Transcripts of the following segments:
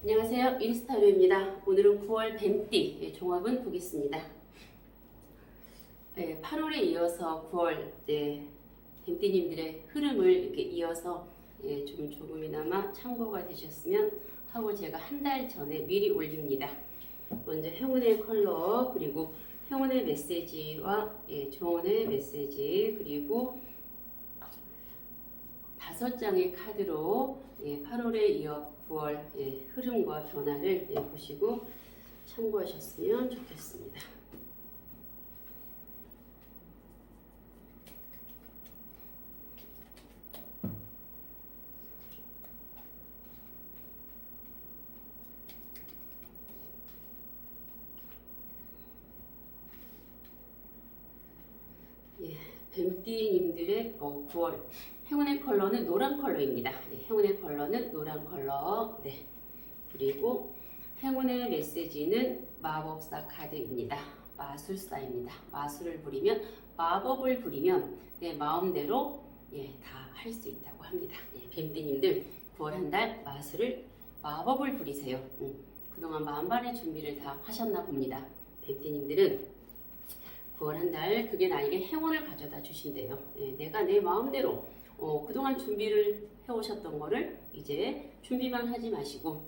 안녕하세요. 인스타료입니다. 오늘은 9월 뱀띠 종합은 보겠습니다. 8월에 이어서 9월 뱀띠님들의 흐름을 이렇게 이어서 좀 조금이나마 참고가 되셨으면 하고 제가 한 달 전에 미리 올립니다. 먼저 행운의 컬러, 그리고 행운의 메시지와 조언의 메시지, 그리고 5장의 카드로 8월에 이어 9월 흐름과 변화를 보시고 참고하셨으면 좋겠습니다. 뱀띠님들의 9월 행운의 컬러는 노란 컬러입니다. 행운의 컬러는 노란 컬러. 그리고 행운의 메시지는 마법사 카드입니다. 마술사입니다. 마술을 부리면, 마법을 부리면 내 마음대로 다 할 수 있다고 합니다. 뱀띠님들 9월 한 달 마법을 부리세요. 그동안 만반의 준비를 다 하셨나 봅니다. 뱀띠님들은 9월 한 달 그게 나에게 행운을 가져다 주신대요. 내가 내 마음대로 그동안 준비를 해오셨던 거를 이제 준비만 하지 마시고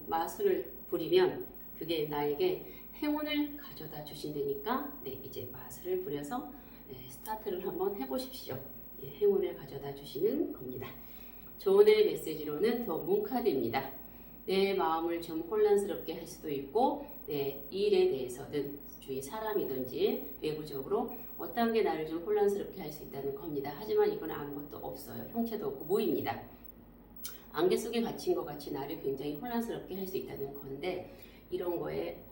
마술을 부리면 그게 나에게 행운을 가져다 주신다니까 이제 마술을 부려서 스타트를 한번 해보십시오. 행운을 가져다 주시는 겁니다. 조언의 메시지로는 더 문카드입니다. 내 마음을 좀 혼란스럽게 할 수도 있고 내 일에 대해서든 주위 사람이든지 외부적으로 어떤 게 나를 좀 혼란스럽게 할 수 있다는 겁니다. 하지만 이건 아무것도 없어요. 형체도 없고 무입니다. 안개 속에 갇힌 것 같이 나를 굉장히 혼란스럽게 할 수 있다는 건데 이런 거에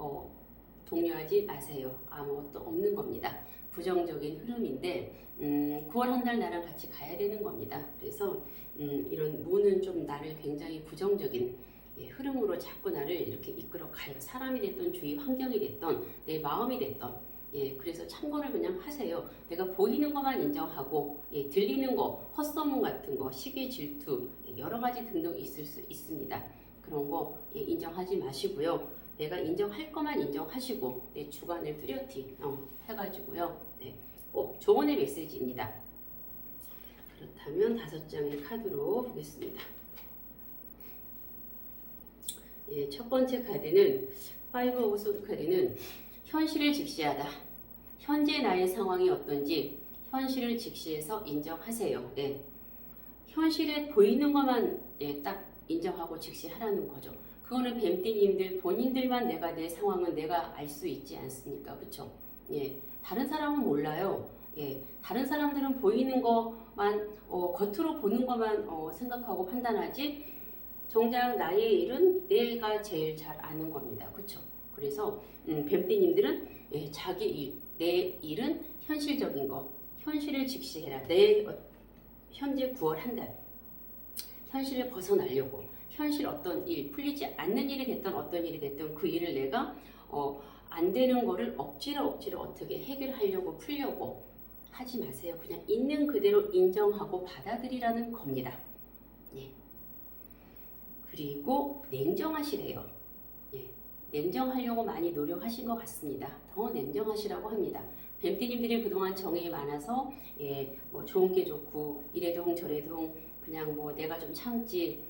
동요하지 마세요. 아무것도 없는 겁니다. 부정적인 흐름인데 9월 한 달 나랑 같이 가야 되는 겁니다. 그래서 이런 무는 좀 나를 굉장히 부정적인 흐름으로 자꾸 나를 이렇게 이끌어 가요. 사람이 됐던 주위 환경이 됐던 내 마음이 됐던 그래서 참고를 그냥 하세요. 내가 보이는 것만 인정하고 들리는 거, 헛소문 같은 거, 시기 질투 여러 가지 등등 있을 수 있습니다. 그런 거 인정하지 마시고요. 내가 인정할 것만 인정하시고 내 주관을 뚜렷이 해가지고요. 꼭 조언의 메시지입니다. 그렇다면 5장의 카드로 보겠습니다. 첫 번째 카드는 5 오브 소드 카드는 현실을 직시하다. 현재 나의 상황이 어떤지 현실을 직시해서 인정하세요. 현실에 보이는 것만 딱 인정하고 직시하라는 거죠. 그거는 뱀띠님들 본인들만 내 상황은 내가 알 수 있지 않습니까? 그렇죠? 다른 사람은 몰라요. 다른 사람들은 보이는 것만 겉으로 보는 것만 생각하고 판단하지 정작 나의 일은 내가 제일 잘 아는 겁니다. 그렇죠? 그래서 뱀띠님들은 자기 일, 내 일은 현실적인 거, 현실을 직시해라. 내 현재 9월 한 달 현실을 벗어나려고 현실 어떤 일, 풀리지 않는 일이 됐던 어떤 일이 됐든 그 일을 내가 안 되는 거를 억지로 어떻게 해결하려고 풀려고 하지 마세요. 그냥 있는 그대로 인정하고 받아들이라는 겁니다. 그리고 냉정하시래요. 냉정하려고 많이 노력하신 것 같습니다. 더 냉정하시라고 합니다. 뱀띠님들이 그동안 정이 많아서 뭐 좋은 게 좋고 이래동 저래동 그냥 뭐 내가 좀 참지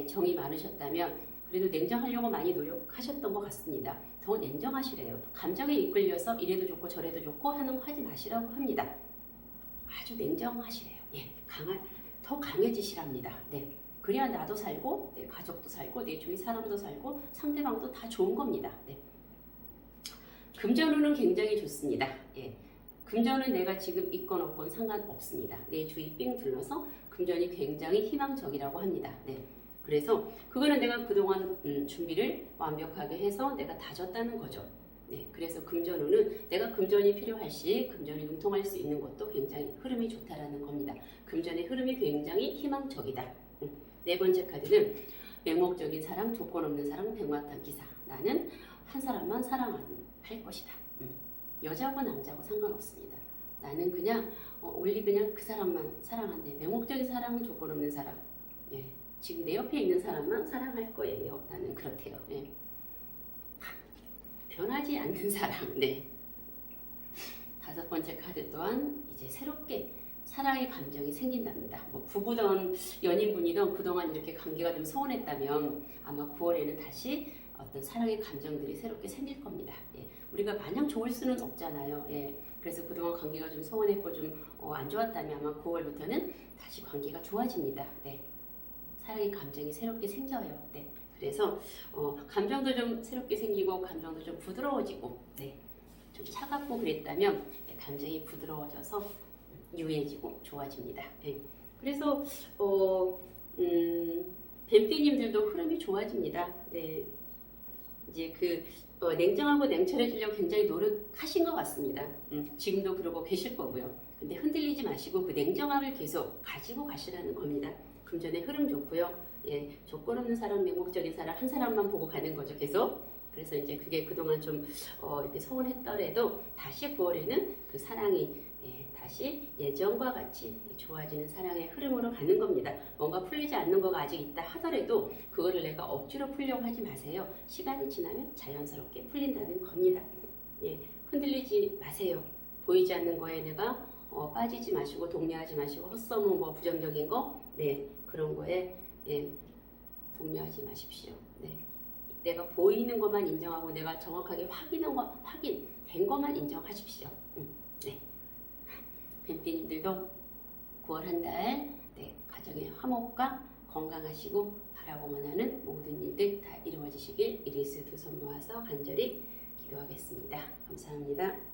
정이 많으셨다면 그래도 냉정하려고 많이 노력하셨던 것 같습니다. 더 냉정하시래요. 감정에 이끌려서 이래도 좋고 저래도 좋고 하는 거 하지 마시라고 합니다. 아주 냉정하시래요. 더 강해지시랍니다. 그래야 나도 살고 내 가족도 살고 내 주위 사람도 살고 상대방도 다 좋은 겁니다. 금전운은 굉장히 좋습니다. 금전은 내가 지금 있건 없건 상관없습니다. 내 주위 삥 둘러서 금전이 굉장히 희망적이라고 합니다. 그래서 그거는 내가 그동안 준비를 완벽하게 해서 내가 다졌다는 거죠. 그래서 금전운은 내가 금전이 필요할 시 금전이 능통할 수 있는 것도 굉장히 흐름이 좋다라는 겁니다. 금전의 흐름이 굉장히 희망적이다. 네 번째 카드는 맹목적인 사랑, 조건 없는 사랑, 백마탄 기사. 나는 한 사람만 사랑할 것이다. 여자고 남자고 상관없습니다. 나는 그냥 그냥 그 사람만 사랑한대. 맹목적인 사랑은 조건 없는 사랑. 지금 내 옆에 있는 사람만 사랑할 거예요. 나는 그렇대요. 네. 변하지 않는 사랑. 네. 다섯 번째 카드 또한 이제 새롭게 사랑의 감정이 생긴답니다. 뭐 부부든 연인분이든 그동안 이렇게 관계가 좀 소원했다면 아마 9월에는 다시 어떤 사랑의 감정들이 새롭게 생길 겁니다. 예. 우리가 마냥 좋을 수는 없잖아요. 예. 그래서 그동안 관계가 좀 소원했고 좀 안 좋았다면 아마 9월부터는 다시 관계가 좋아집니다. 네. 사랑의 감정이 새롭게 생겨요. 네. 그래서 감정도 좀 새롭게 생기고 감정도 좀 부드러워지고 네. 좀 차갑고 그랬다면 감정이 부드러워져서 유해지고 좋아집니다. 네. 그래서 뱀띠님들도 흐름이 좋아집니다. 네. 이제 냉정하고 냉철해지려고 굉장히 노력하신 것 같습니다. 지금도 그러고 계실 거고요. 근데 흔들리지 마시고 그 냉정함을 계속 가지고 가시라는 겁니다. 금전의 흐름 좋고요. 예, 조건 없는 사람, 맹목적인 사람 한 사람만 보고 가는 거죠. 계속. 그래서 이제 그게 그동안 좀 이렇게 소원했더라도 다시 9월에는 그 사랑이 다시 예전과 같이 좋아지는 사랑의 흐름으로 가는 겁니다. 뭔가 풀리지 않는 거가 아직 있다 하더라도 그거를 내가 억지로 풀려고 하지 마세요. 시간이 지나면 자연스럽게 풀린다는 겁니다. 예, 흔들리지 마세요. 보이지 않는 거에 내가 빠지지 마시고 동요하지 마시고 헛소문 뭐 부정적인 거 그런 거에 동요하지 마십시오. 내가 보이는 것만 인정하고 내가 정확하게 확인된 것만 인정하십시오. 네. 뱀띠님들도 9월 한 달 가정의 화목과 건강하시고 바라고만 하는 모든 일들 다 이루어지시길 이리스 두 손 모아서 간절히 기도하겠습니다. 감사합니다.